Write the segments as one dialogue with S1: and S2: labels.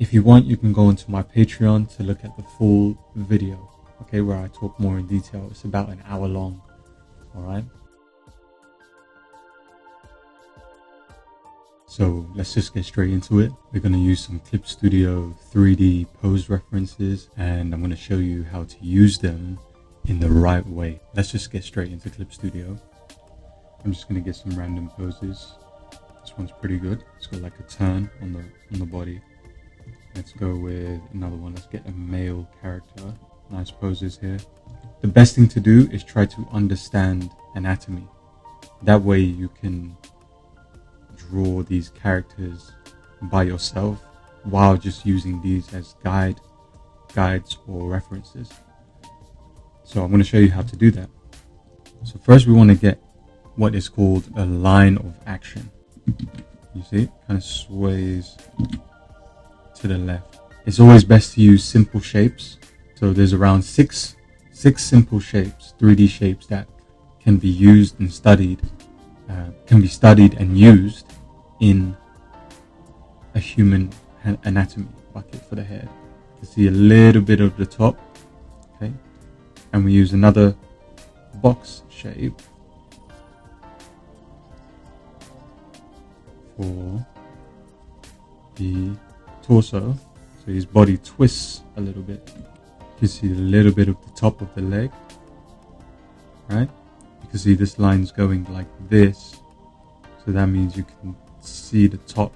S1: If you want, you can go onto my Patreon to look at the full video, okay, where I talk more in detail. It's about an hour long, all right? So let's just get straight into it. We're going to use some Clip Studio 3D pose references, and I'm going to show you how to use them in the right way. Let's just get straight into Clip Studio. I'm just going to get some random poses. This one's pretty good. It's got like a turn on the body. Let's go with another one. Let's get a male character. Nice poses here. The best thing to do is try to understand anatomy. That way you can draw these characters by yourself while just using these as guides or references. So I'm going to show you how to do that. So first we want to get what is called a line of action. You see, it kind of sways to the left. It's always best to use simple shapes. So there's around six simple shapes, 3D shapes that can be used and studied, and used in a human anatomy bucket for the head. You can see a little bit of the top, okay? And we use another box shape for the torso. So his body twists a little bit. You can see a little bit of the top of the leg, right? You can see this line's going like this. So that means you can see the top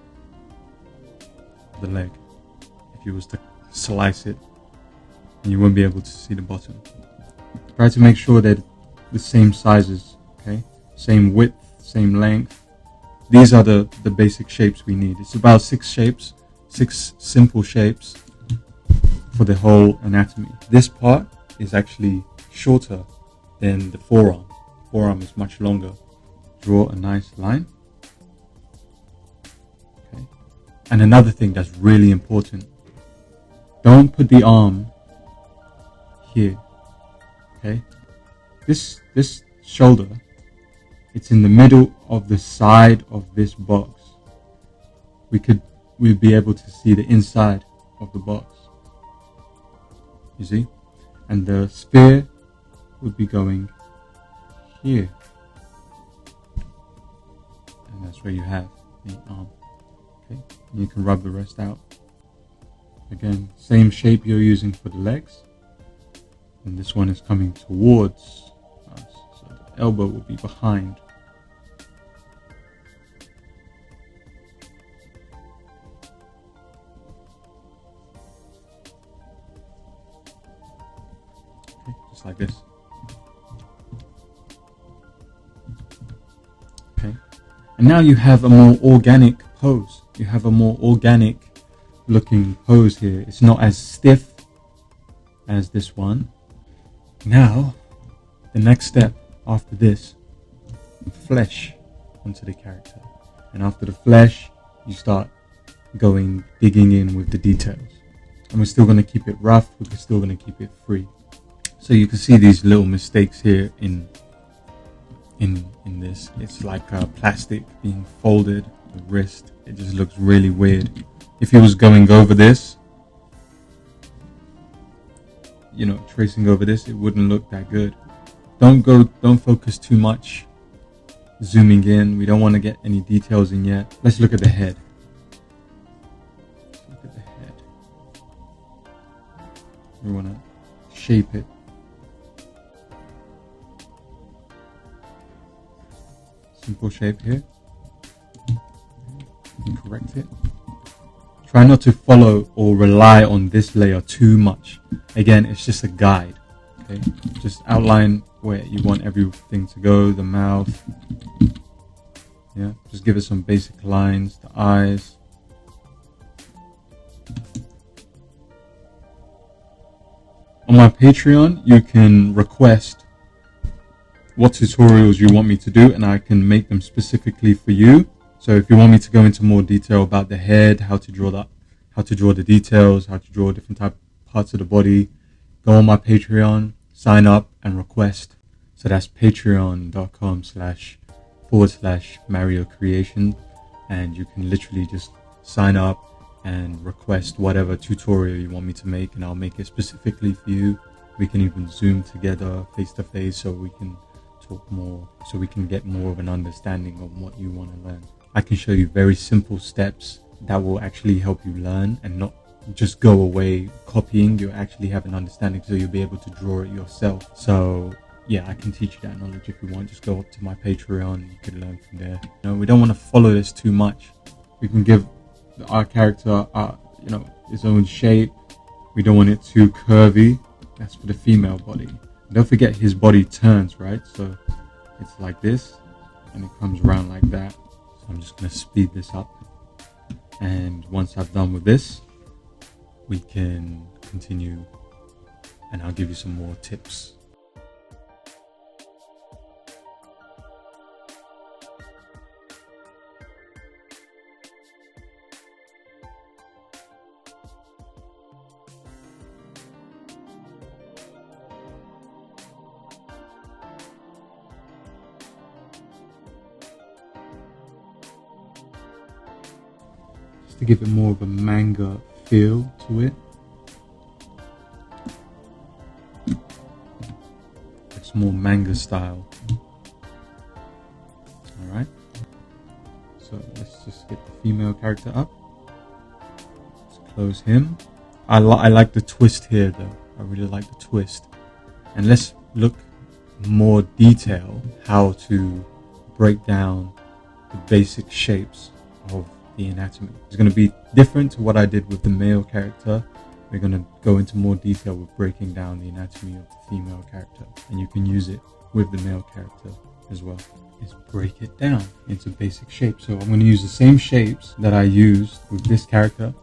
S1: of the leg. If you was to slice it, and you won't be able to see the bottom. Try to make sure that the same sizes, okay? Same width, same length. These are the basic shapes we need. It's about 6 shapes, 6 simple shapes for the whole anatomy. This part is actually shorter than the forearm. The forearm is much longer. Draw a nice line. Okay. And another thing that's really important, don't put the arm here. Okay. This shoulder, it's in the middle of the side of this box. We'd be able to see the inside of the box. You see? And the spear would be going here. And that's where you have the arm. Okay? And you can rub the rest out. Again, same shape you're using for the legs. And this one is coming towards us. So the elbow will be behind. Just like this. Okay. And now you have a more organic pose. You have a more organic looking pose here. It's not as stiff as this one. Now, the next step after this, flesh onto the character. And after the flesh, you start digging in with the details. And we're still going to keep it rough. We're still going to keep it free. So you can see these little mistakes here in this. It's like plastic being folded, the wrist. It just looks really weird. If he was going over this, tracing over this, it wouldn't look that good. Don't focus too much zooming in. We don't want to get any details in yet. Let's look at the head. Look at the head. We want to shape it. Simple shape here. And correct it. Try not to follow or rely on this layer too much. Again, it's just a guide. Okay, just outline where you want everything to go. The mouth. Yeah, just give it some basic lines. The eyes. On my Patreon, you can request what tutorials you want me to do, and I can make them specifically for you. So if you want me to go into more detail about the head, how to draw the details, how to draw different parts of the body, go on my Patreon, sign up and request. So that's patreon.com//Mario Creation. And you can literally just sign up and request whatever tutorial you want me to make, and I'll make it specifically for you. We can even Zoom together face to face so we can talk more, so we can get more of an understanding of what you want to learn. I can show you very simple steps that will actually help you learn and not just go away copying. You actually have an understanding, so you'll be able to draw it yourself. So yeah, I can teach you that knowledge if you want. Just go up to my Patreon, you can learn from there. We don't want to follow this too much. We can give our character his own shape. We don't want it too curvy. That's for the female body. Don't forget his body turns, right? So it's like this and it comes around like that. So I'm just going to speed this up, and once I've done with this, we can continue and I'll give you some more tips. To give it more of a manga feel to it. It's more manga style. Alright. So let's just get the female character up. Let's close him. I like the twist here though. I really like the twist. And let's look more detail how to break down the basic shapes of the anatomy. It's going to be different to what I did with the male character. We're going to go into more detail with breaking down the anatomy of the female character, and you can use it with the male character as well. Is break it down into basic shapes. So I'm going to use the same shapes that I used with this character.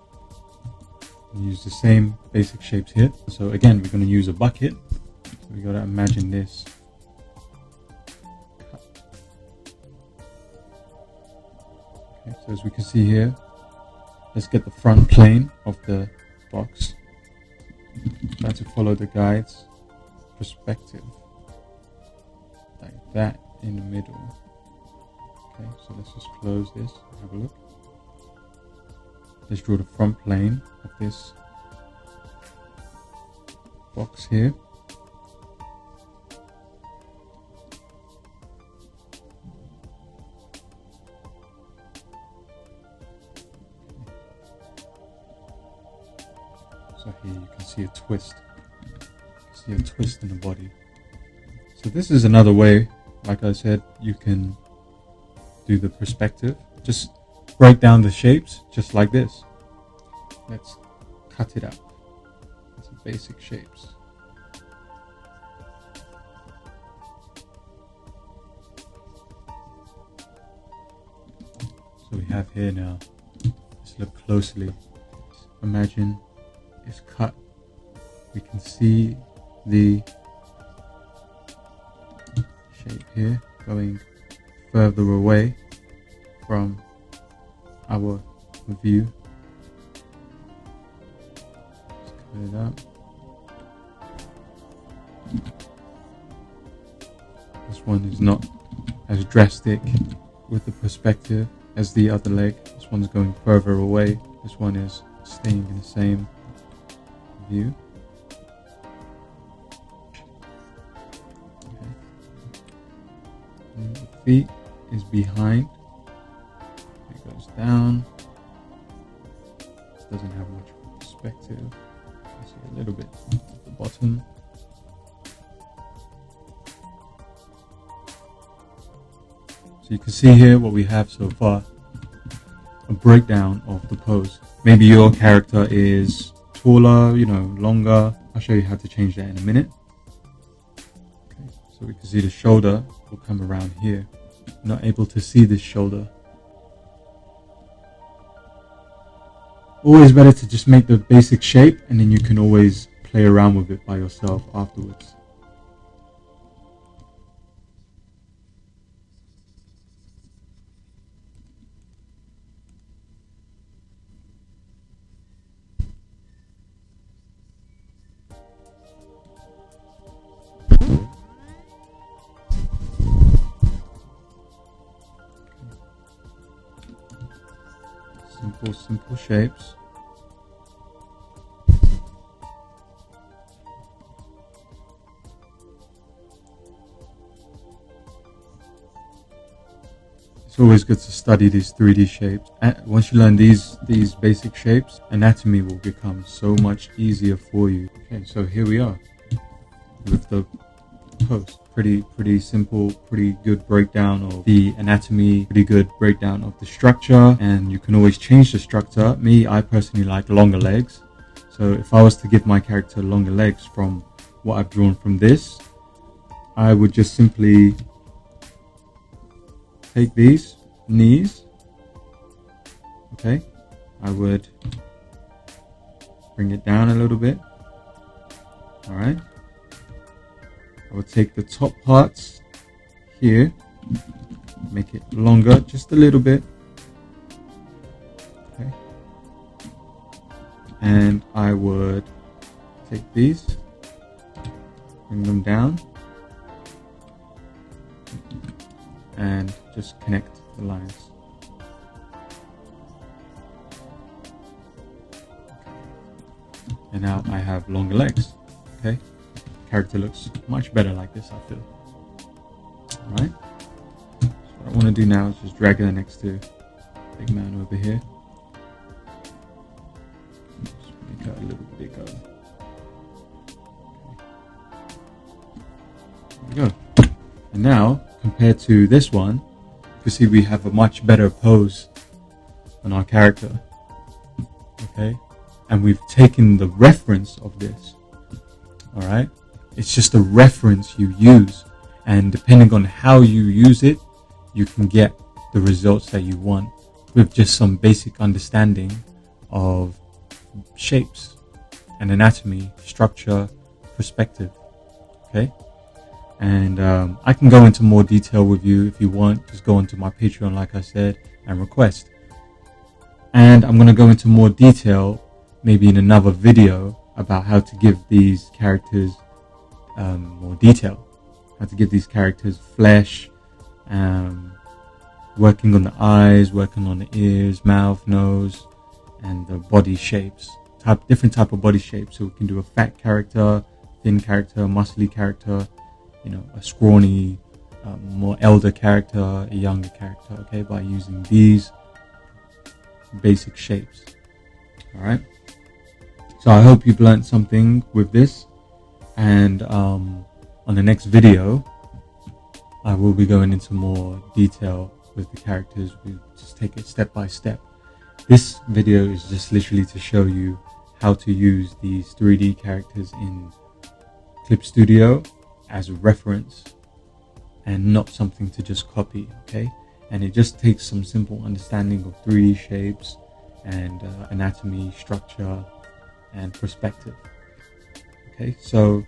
S1: Use the same basic shapes here. So again, we're going to use a bucket. So we got to imagine this. Okay, so as we can see here, let's get the front plane of the box. Try to follow the guide's perspective, like that in the middle. Okay, so let's just close this and have a look. Let's draw the front plane of this box here. So here you can see a twist. You can see a twist in the body. So this is another way, like I said, you can do the perspective. Just break down the shapes just like this. Let's cut it out into basic shapes. So we have here now, let's look closely. Imagine it's cut. We can see the shape here going further away from our view. Let's cut it out. This one is not as drastic with the perspective as the other leg. This one's going further away. This one is staying in the same view. Okay. And the feet is behind. It goes down. It doesn't have much perspective. You see a little bit at the bottom. So you can see here what we have so far. A breakdown of the pose. Maybe your character is taller, longer. I'll show you how to change that in a minute. Okay, so we can see the shoulder will come around here. You're not able to see this shoulder. Always better to just make the basic shape, and then you can always play around with it by yourself afterwards. Simple shapes. It's always good to study these 3D shapes. And once you learn these basic shapes, anatomy will become so much easier for you. Okay, so here we are with the post. Pretty simple, pretty good breakdown of the anatomy, pretty good breakdown of the structure, and you can always change the structure. I personally like longer legs. So if I was to give my character longer legs from what I've drawn from this, I would just simply take these knees, okay, I would bring it down a little bit, alright, I would take the top parts here, make it longer just a little bit, okay, and I would take these, bring them down, and just connect the lines. And now I have longer legs. Okay, character looks much better like this, I feel. Alright, so what I want to do now is just drag her next to big man over here. Just make her a little bigger. Okay. There we go. And now, compared to this one, you can see we have a much better pose on our character. Okay, and we've taken the reference of this. Alright, it's just a reference you use, and depending on how you use it, you can get the results that you want with just some basic understanding of shapes and anatomy, structure, perspective. Okay. And I can go into more detail with you if you want. Just go onto my Patreon, like I said, and request. And I'm going to go into more detail, maybe in another video, about how to give these characters more detail. How to give these characters flesh, working on the eyes, working on the ears, mouth, nose, and the body shapes. Different type of body shapes. So we can do a fat character, thin character, muscly character, you know, a scrawny, more elder character, a younger character, okay, by using these basic shapes. Alright, so I hope you've learned something with this, and on the next video I will be going into more detail with the characters. We just take it step by step. This video is just literally to show you how to use these 3D characters in Clip Studio as a reference and not something to just copy, okay? And it just takes some simple understanding of 3D shapes and anatomy, structure, and perspective. Okay, so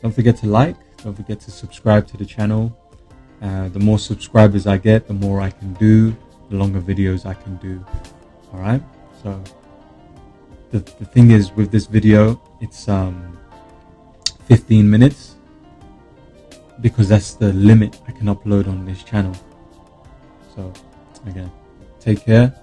S1: don't forget to like, don't forget to subscribe to the channel. The more subscribers I get, the more I can do, the longer videos I can do. Alright, so the thing is with this video, it's 15 minutes because that's the limit I can upload on this channel. So again, take care.